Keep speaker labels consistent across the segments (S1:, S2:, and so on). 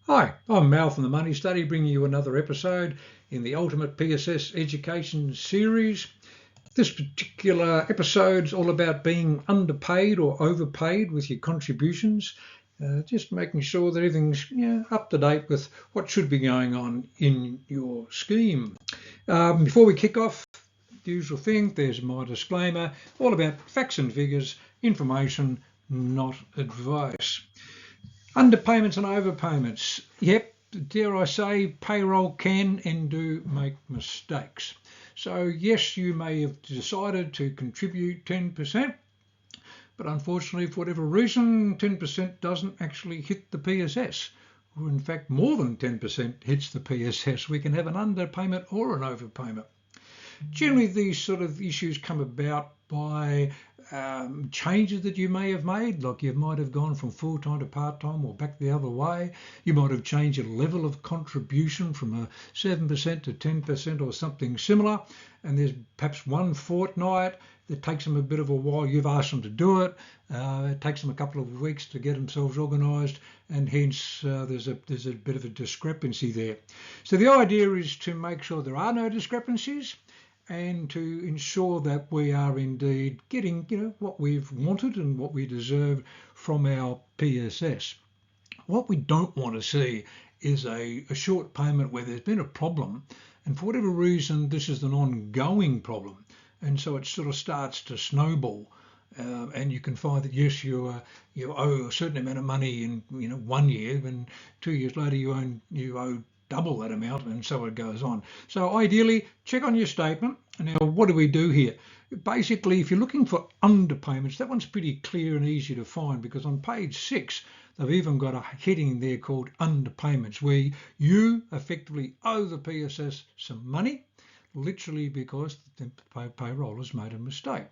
S1: Hi, I'm Mal from the Money Study, bringing you another episode in the Ultimate PSS Education Series. This particular episode is all about being underpaid or overpaid with your contributions, just making sure that everything's up to date with what should be going on in your scheme. Before we kick off, the usual thing, there's my disclaimer, all about facts and figures, information, not advice. Underpayments and overpayments. Yep, dare I say, payroll can and do make mistakes. So yes, you may have decided to contribute 10%, but unfortunately, for whatever reason, 10% doesn't actually hit the PSS. Or in fact, more than 10% hits the PSS. We can have an underpayment or an overpayment. Generally, these sort of issues come about by changes that you may have made, like you might have gone from full-time to part-time or back the other way. You might have changed your level of contribution from a 7% to 10% or something similar, and there's perhaps one fortnight that takes them a bit of a while. You've asked them to do it. It takes them a couple of weeks to get themselves organised, and hence there's a bit of a discrepancy there. So the idea is to make sure there are no discrepancies, and to ensure that we are indeed getting what we've wanted and what we deserve from our PSS. What we don't want to see is a short payment where there's been a problem, and for whatever reason this is an ongoing problem, and so it sort of starts to snowball. And you can find that yes, you owe a certain amount of money in 1 year, and 2 years later you owe double that amount, and so it goes on. So ideally, check on your statement. Now, what do we do here? Basically, if you're looking for underpayments, that one's pretty clear and easy to find, because on page 6, they've even got a heading there called underpayments, where you effectively owe the PSS some money, literally because the payroll has made a mistake.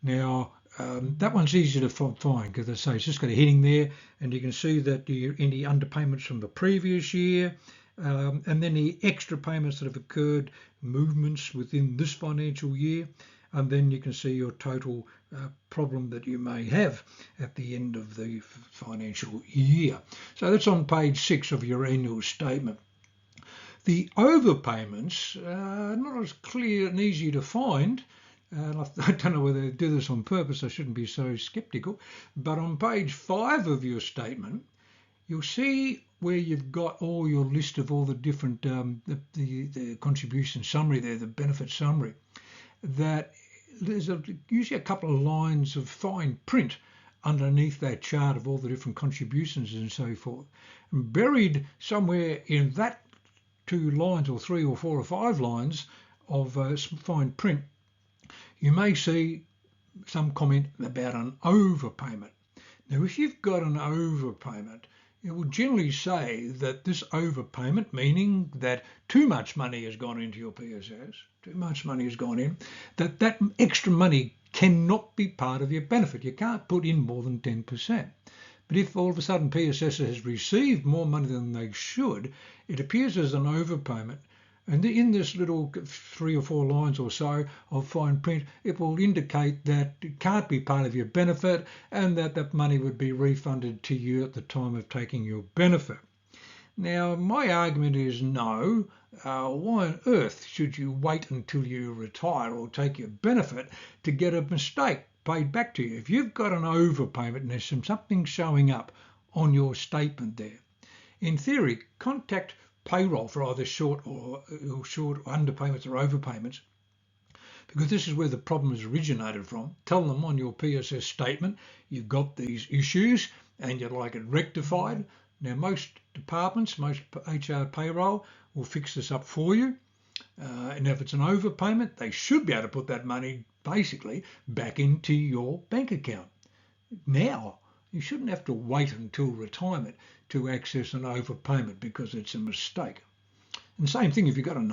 S1: Now, that one's easy to find because I say it's just got a heading there, and you can see that any underpayments from the previous year, and then the extra payments that have occurred, movements within this financial year, and then you can see your total problem that you may have at the end of the financial year. So that's on page 6 of your annual statement. The overpayments are not as clear and easy to find. I don't know whether they do this on purpose. I shouldn't be so sceptical. But on page 5 of your statement, you'll see where you've got all your list of all the different the contribution summary there, the benefit summary, that there's usually a couple of lines of fine print underneath that chart of all the different contributions and so forth. And buried somewhere in that 2 lines or 3 or 4 or 5 lines of fine print, you may see some comment about an overpayment. Now, if you've got an overpayment, it will generally say that this overpayment, meaning that too much money has gone into your PSS, too much money has gone in, that extra money cannot be part of your benefit. You can't put in more than 10%. But if all of a sudden PSS has received more money than they should, it appears as an overpayment. And in this little 3 or 4 lines or so of fine print, it will indicate that it can't be part of your benefit, and that money would be refunded to you at the time of taking your benefit. Now, my argument is no. Why on earth should you wait until you retire or take your benefit to get a mistake paid back to you? If you've got an overpayment and there's something showing up on your statement there, in theory, contact payroll for either short underpayments or overpayments, because this is where the problem has originated from. Tell them on your PSS statement you've got these issues and you'd like it rectified. Now, most departments, most HR payroll will fix this up for you. And if it's an overpayment, they should be able to put that money basically back into your bank account. Now, you shouldn't have to wait until retirement to access an overpayment because it's a mistake. And same thing if you've got an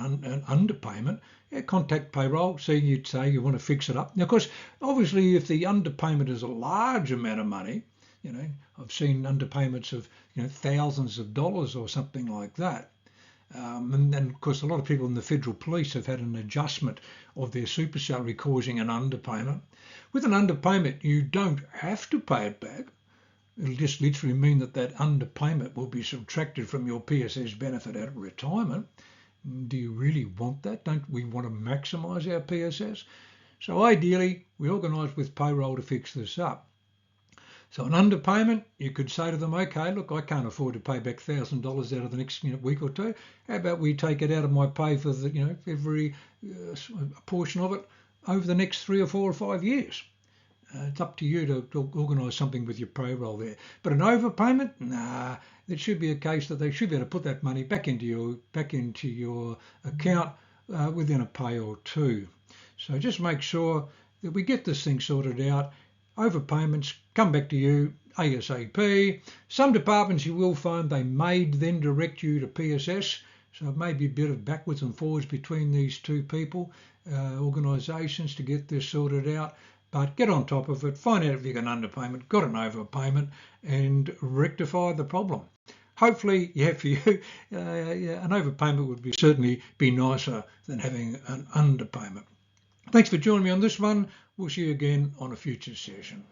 S1: underpayment, contact payroll, you'd say you want to fix it up. Now, of course, obviously, if the underpayment is a large amount of money, I've seen underpayments of thousands of dollars or something like that. And of course, a lot of people in the federal police have had an adjustment of their super salary causing an underpayment. With an underpayment, you don't have to pay it back. It'll just literally mean that underpayment will be subtracted from your PSS benefit at retirement. Do you really want that? Don't we want to maximise our PSS? So ideally, we organise with payroll to fix this up. So an underpayment, you could say to them, okay, look, I can't afford to pay back $1,000 out of the next week or two. How about we take it out of my pay for every portion of it over the next 3 or 4 or 5 years? It's up to you to organise something with your payroll there. But an overpayment, nah, it should be a case that they should be able to put that money back into your account within a pay or two. So just make sure that we get this thing sorted out. Overpayments come back to you ASAP. Some departments you will find they may then direct you to PSS, so it may be a bit of backwards and forwards between these two people, organisations, to get this sorted out. But get on top of it, find out if you've got an underpayment, got an overpayment, and rectify the problem. Hopefully, for you, an overpayment would certainly be nicer than having an underpayment. Thanks for joining me on this one. We'll see you again on a future session.